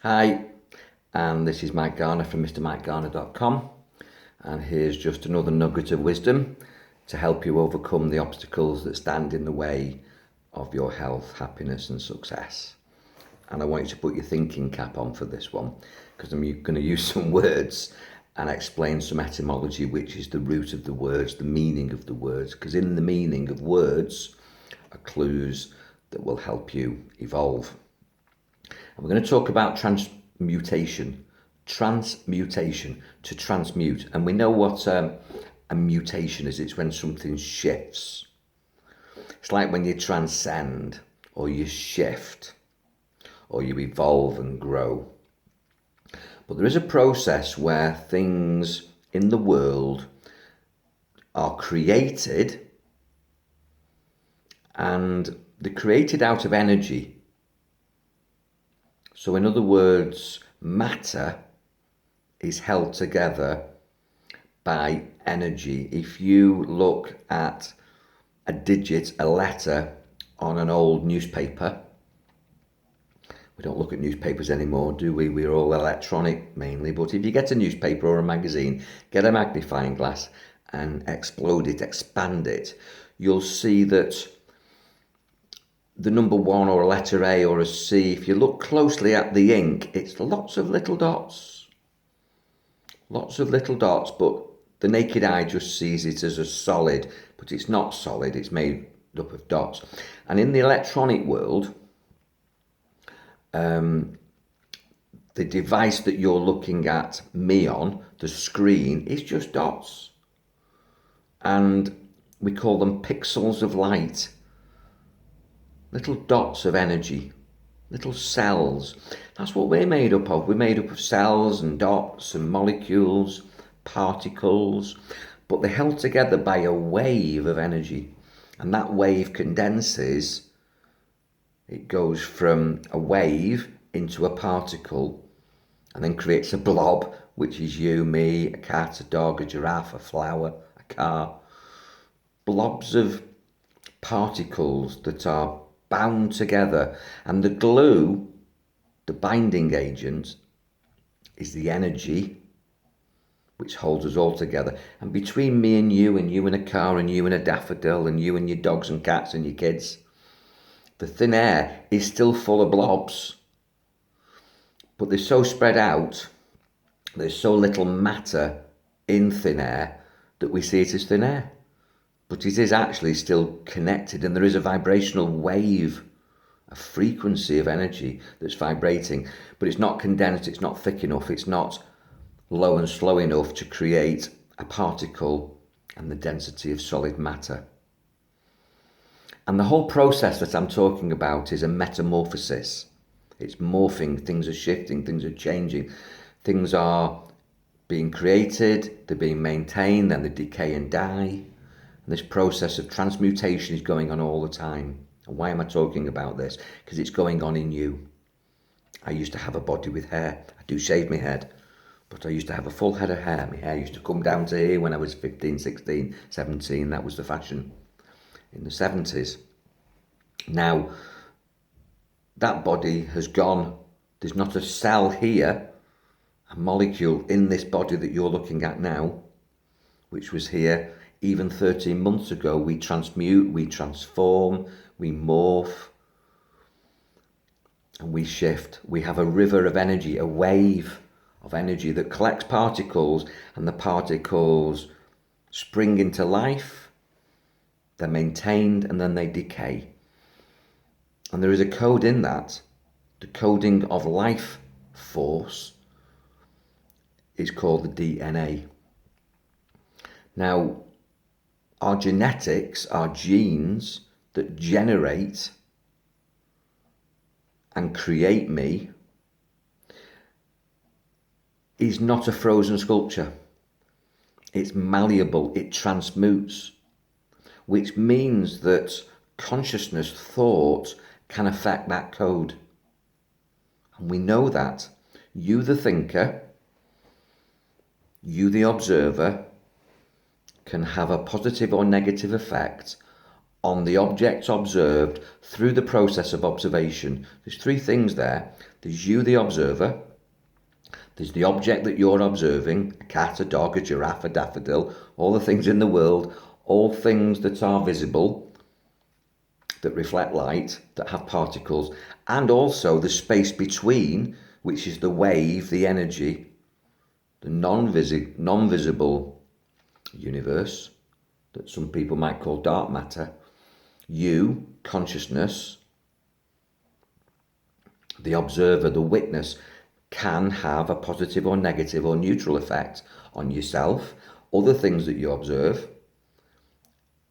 Hi, and this is Mike Garner from MrMikeGarner.com, and here's just another nugget of wisdom to help you overcome the obstacles that stand in the way of your health, happiness and success. And I want you to put your thinking cap on for this one, because I'm going to use some words and explain some etymology, which is the root of the words, the meaning of the words, because in the meaning of words are clues that will help you evolve. And we're going to talk about transmutation, to transmute. And we know what a mutation is. It's when something shifts. It's like when you transcend or you shift or you evolve and grow. But there is a process where things in the world are created, and they're created out of energy. So in other words, matter is held together by energy. If you look at a digit, a letter on an old newspaper, we don't look at newspapers anymore, do we? We're all electronic mainly. But if you get a newspaper or a magazine, get a magnifying glass and explode it, expand it, you'll see that the number one or a letter A or a C, if you look closely at the ink, it's lots of little dots. Lots of little dots, but the naked eye just sees it as a solid, but it's not solid, it's made up of dots. And in the electronic world, the device that you're looking at me on, the screen, is just dots. And we call them pixels of light. Little dots of energy, little cells. That's what we're made up of. We're made up of cells and dots and molecules, particles, but they're held together by a wave of energy. And that wave condenses. It goes from a wave into a particle and then creates a blob, which is you, me, a cat, a dog, a giraffe, a flower, a car. Blobs of particles that are bound together, and the glue, the binding agent, is the energy which holds us all together. And between me and you and a car and you and a daffodil and you and your dogs and cats and your kids, the thin air is still full of blobs, but they're so spread out, there's so little matter in thin air that we see it as thin air. But it is actually still connected, and there is a vibrational wave, a frequency of energy that's vibrating, but it's not condensed, it's not thick enough, it's not low and slow enough to create a particle and the density of solid matter. And the whole process that I'm talking about is a metamorphosis. It's morphing, things are shifting, things are changing, things are being created, they're being maintained, then they decay and die. This process of transmutation is going on all the time. And why am I talking about this? Because it's going on in you. I used to have a body with hair. I do shave my head, but I used to have a full head of hair. My hair used to come down to here when I was 15, 16, 17. That was the fashion in the 70s. Now, that body has gone. There's not a cell here, a molecule in this body that you're looking at now, which was here even 13 months ago. We transmute, we transform, we morph, and we shift. We have a river of energy, a wave of energy that collects particles, and the particles spring into life, they're maintained, and then they decay. And there is a code in that. The coding of life force is called the DNA. Now, our genetics, our genes that generate and create me, is not a frozen sculpture. It's malleable, it transmutes, which means that consciousness, thought, can affect that code. And we know that. You, the thinker, you, the observer, can have a positive or negative effect on the objects observed through the process of observation. There's three things there. There's you, the observer. There's the object that you're observing, a cat, a dog, a giraffe, a daffodil, all the things in the world, all things that are visible, that reflect light, that have particles, and also the space between, which is the wave, the energy, the non-visible universe, that some people might call dark matter. You, consciousness, the observer, the witness, can have a positive or negative or neutral effect on yourself, other things that you observe,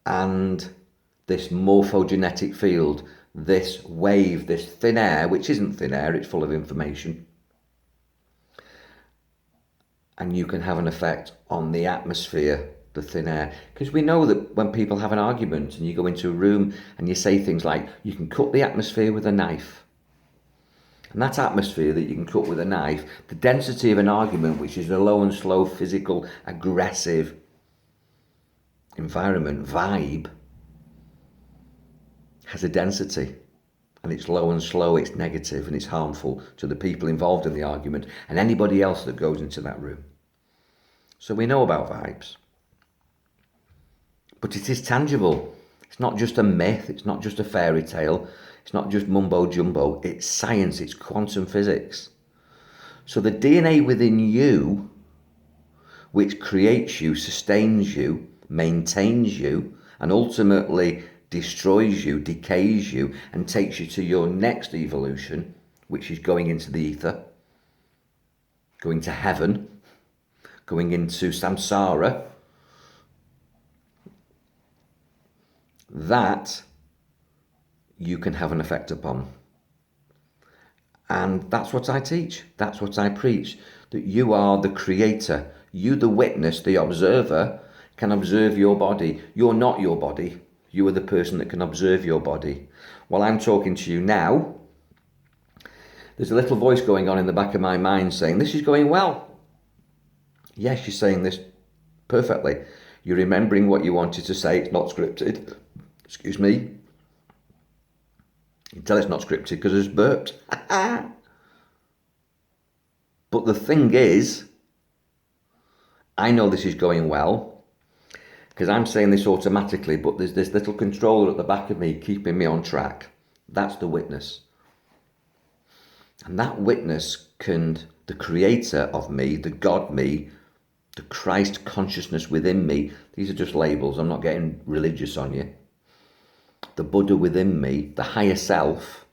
and this morphogenetic field, this wave, this thin air, which isn't thin air, it's full of information. And you can have an effect on the atmosphere, the thin air. Because we know that when people have an argument and you go into a room and you say things like, you can cut the atmosphere with a knife. And that atmosphere that you can cut with a knife, the density of an argument, which is a low and slow, physical, aggressive environment, vibe, has a density. And it's low and slow, it's negative, and it's harmful to the people involved in the argument and anybody else that goes into that room. So we know about vibes. But it is tangible. It's not just a myth, it's not just a fairy tale, it's not just mumbo jumbo, it's science, it's quantum physics. So the DNA within you, which creates you, sustains you, maintains you, and ultimately destroys you, decays you, and takes you to your next evolution, which is going into the ether, going to heaven, going into samsara, that you can have an effect upon. And that's what I teach. That's what I preach. That you are the creator. You, the witness, the observer, can observe your body. You're not your body. You are the person that can observe your body. While I'm talking to you now, there's a little voice going on in the back of my mind saying, this is going well. Yes, you're saying this perfectly. You're remembering what you wanted to say. It's not scripted. Excuse me. You can tell it's not scripted because it's burped. But the thing is, I know this is going well because I'm saying this automatically, but there's this little controller at the back of me keeping me on track. That's the witness. And that witness can, the creator of me, the God me, the Christ consciousness within me, these are just labels, I'm not getting religious on you. The Buddha within me, the higher self,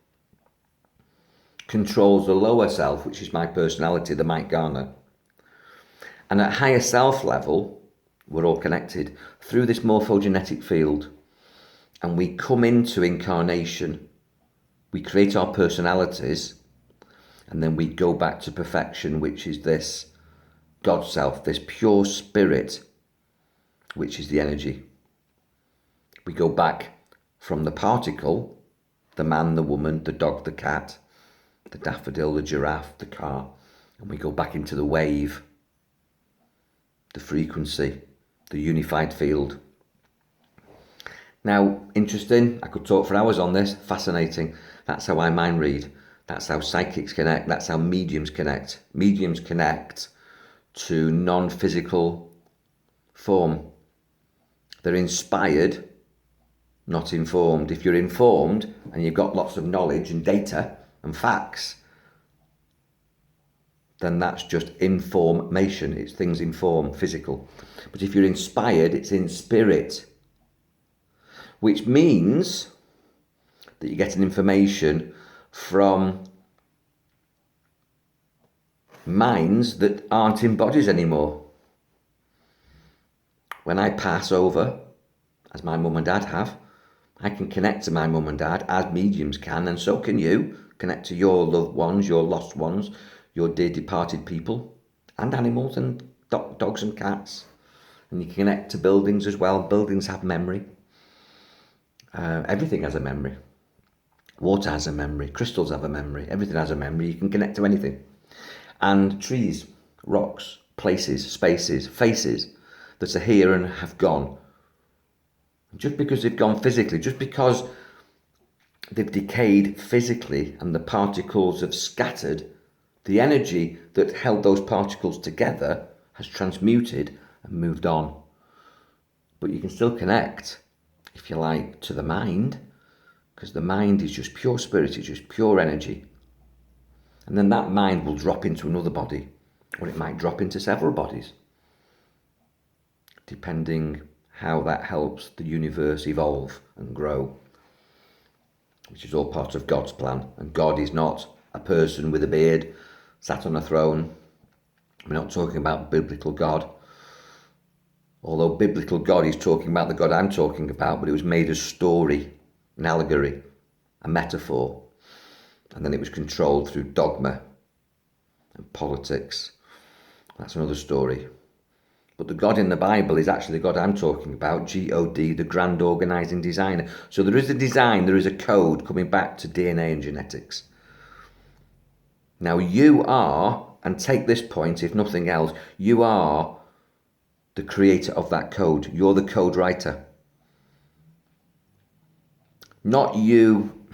controls the lower self, which is my personality, the Mike Garner. And at higher self level, we're all connected through this morphogenetic field. And we come into incarnation. We create our personalities. And then we go back to perfection, which is this God self, this pure spirit, which is the energy. We go back from the particle, the man, the woman, the dog, the cat, the daffodil, the giraffe, the car, and we go back into the wave, the frequency, the unified field. Now, interesting, I could talk for hours on this, fascinating. That's how I mind read. That's how psychics connect. That's how mediums connect. Mediums connect to non-physical form. They're inspired, not informed. If you're informed and you've got lots of knowledge and data and facts, then that's just information. It's things in form, physical. But if you're inspired, it's in spirit, which means that you're getting information from minds that aren't in bodies anymore. When I pass over, as my mum and dad have, I can connect to my mum and dad as mediums can, and so can you. Connect to your loved ones, your lost ones, your dear departed people, and animals and dogs and cats. And you can connect to buildings as well. Buildings have memory. Everything has a memory. Water has a memory. Crystals have a memory. Everything has a memory. You can connect to anything. And trees, rocks, places, spaces, faces that are here and have gone. Just because they've gone physically, just because they've decayed physically and the particles have scattered, the energy that held those particles together has transmuted and moved on. But you can still connect, if you like, to the mind, because the mind is just pure spirit, it's just pure energy. And then that mind will drop into another body, or it might drop into several bodies, depending how that helps the universe evolve and grow, which is all part of God's plan. And God is not a person with a beard sat on a throne. We're not talking about biblical God, although biblical God is talking about the God I'm talking about, but it was made as story, an allegory, a metaphor, and then it was controlled through dogma and politics. That's another story. But the God in the Bible is actually the God I'm talking about, G-O-D, the grand organising designer. So there is a design, there is a code coming back to DNA and genetics. Now you are, and take this point if nothing else, you are the creator of that code. You're the code writer. Not you,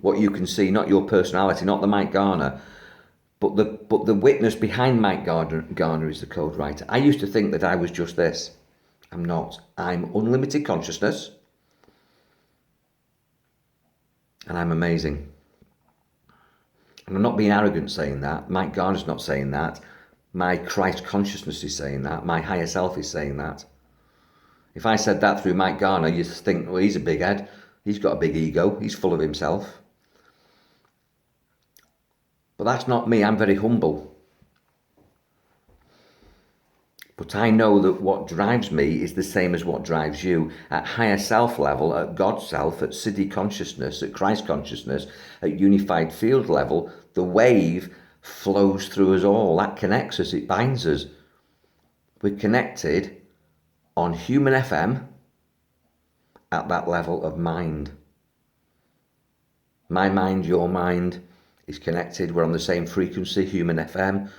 what you can see, not your personality, not the Mike Garner, but the witness behind Mike Garner is the code writer. I used to think that I was just this. I'm not. I'm unlimited consciousness, and I'm amazing. And I'm not being arrogant saying that. Mike Garner's not saying that. My Christ consciousness is saying that. My higher self is saying that. If I said that through Mike Garner, you'd think, well, he's a big head. He's got a big ego. He's full of himself. But that's not me. I'm very humble. But I know that what drives me is the same as what drives you. At higher self level, at God's self, at Siddhi consciousness, at Christ consciousness, at unified field level, the wave flows through us all. That connects us. It binds us. We're connected on human FM at that level of mind. My mind, your mind is connected. We're on the same frequency, human FM.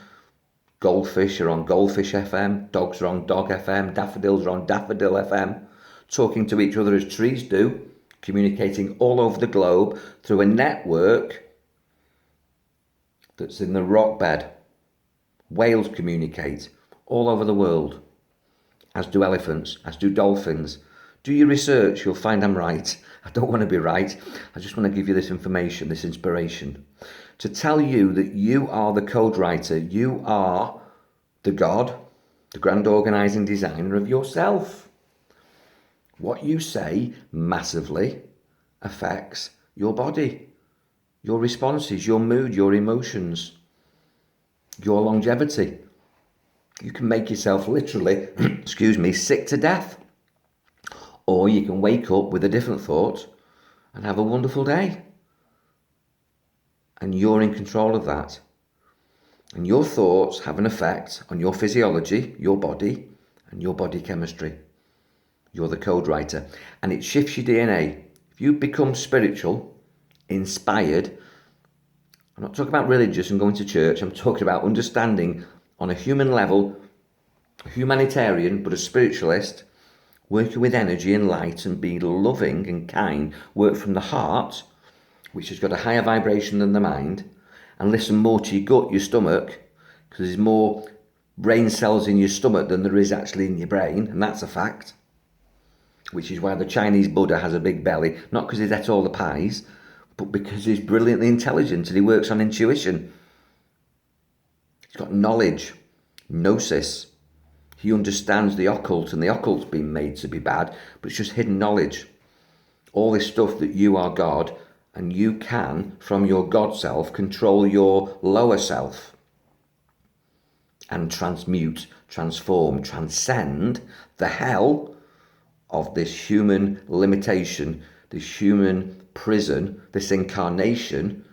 Goldfish are on goldfish FM. Dogs are on dog FM. Daffodils are on daffodil FM. Talking to each other as trees do. Communicating all over the globe through a network that's in the rock bed. Whales communicate all over the world, as do elephants, as do dolphins. Do your research, you'll find I'm right. I don't want to be right. I just want to give you this information, this inspiration, to tell you that you are the code writer. You are the God, the grand organising designer of yourself. What you say massively affects your body, your responses, your mood, your emotions, your longevity. You can make yourself literally, sick to death. Or you can wake up with a different thought and have a wonderful day. And you're in control of that. And your thoughts have an effect on your physiology, your body, and your body chemistry. You're the code writer. And it shifts your DNA. If you become spiritual, inspired, I'm not talking about religious and going to church, I'm talking about understanding on a human level, a humanitarian, but a spiritualist, working with energy and light and being loving and kind, work from the heart, which has got a higher vibration than the mind, and listen more to your gut, your stomach, because there's more brain cells in your stomach than there is actually in your brain, and that's a fact, which is why the Chinese Buddha has a big belly, not because he's ate all the pies, but because he's brilliantly intelligent and he works on intuition. He's got knowledge, gnosis. He understands the occult, and the occult's been made to be bad, but it's just hidden knowledge. All this stuff that you are God, and you can, from your God self, control your lower self and transmute, transform, transcend the hell of this human limitation, this human prison, this incarnation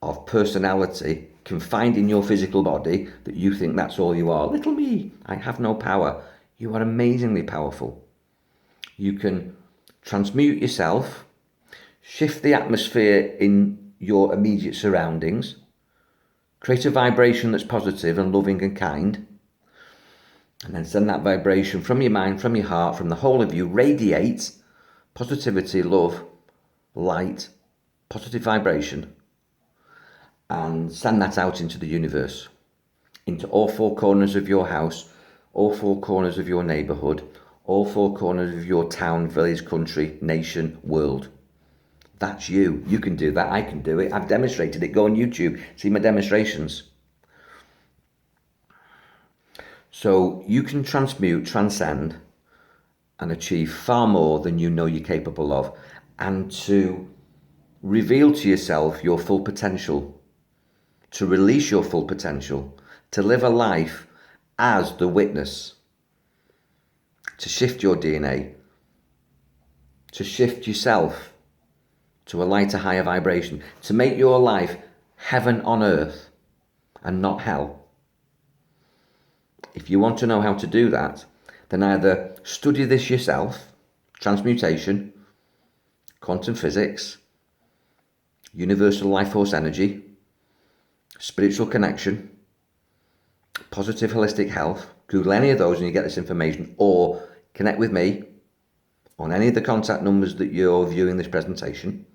of personality confined in your physical body that you think that's all you are. Little me, I have no power. You are amazingly powerful. You can transmute yourself, shift the atmosphere in your immediate surroundings, create a vibration that's positive and loving and kind, and then send that vibration from your mind, from your heart, from the whole of you, radiate positivity, love, light, positive vibration, and send that out into the universe, into all four corners of your house, all four corners of your neighbourhood, all four corners of your town, village, country, nation, world. That's you. You can do that. I can do it. I've demonstrated it. Go on YouTube. See my demonstrations. So you can transmute, transcend, and achieve far more than you know you're capable of, and to reveal to yourself your full potential, to release your full potential, to live a life as the witness, to shift your DNA, to shift yourself to a lighter, higher vibration, to make your life heaven on earth and not hell. If you want to know how to do that, then either study this yourself, transmutation, quantum physics, universal life force energy, spiritual connection, positive holistic health. Google any of those and you get this information, or connect with me on any of the contact numbers that you're viewing this presentation,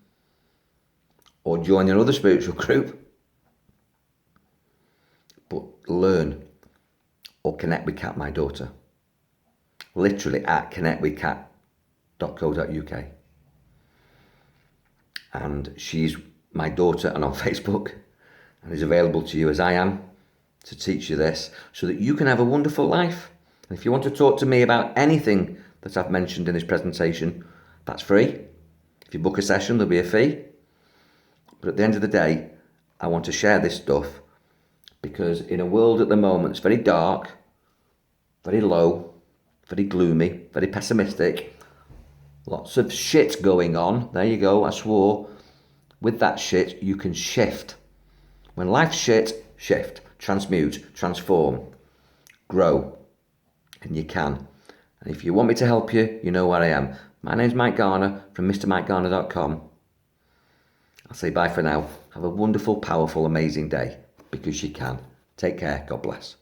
or join another spiritual group, but learn or connect with Kat, my daughter. Literally at connectwithkat.co.uk. And she's my daughter and on Facebook, and is available to you as I am to teach you this so that you can have a wonderful life. And if you want to talk to me about anything that I've mentioned in this presentation, that's free. If you book a session, there'll be a fee. But at the end of the day, I want to share this stuff because in a world at the moment, it's very dark, very low, very gloomy, very pessimistic, lots of shit going on. There you go, I swore. With that shit, you can shift. When life's shit, shift, transmute, transform, grow, and you can. And if you want me to help you, you know where I am. My name's Mike Garner from MrMikeGarner.com. I'll say bye for now. Have a wonderful, powerful, amazing day, because you can. Take care. God bless.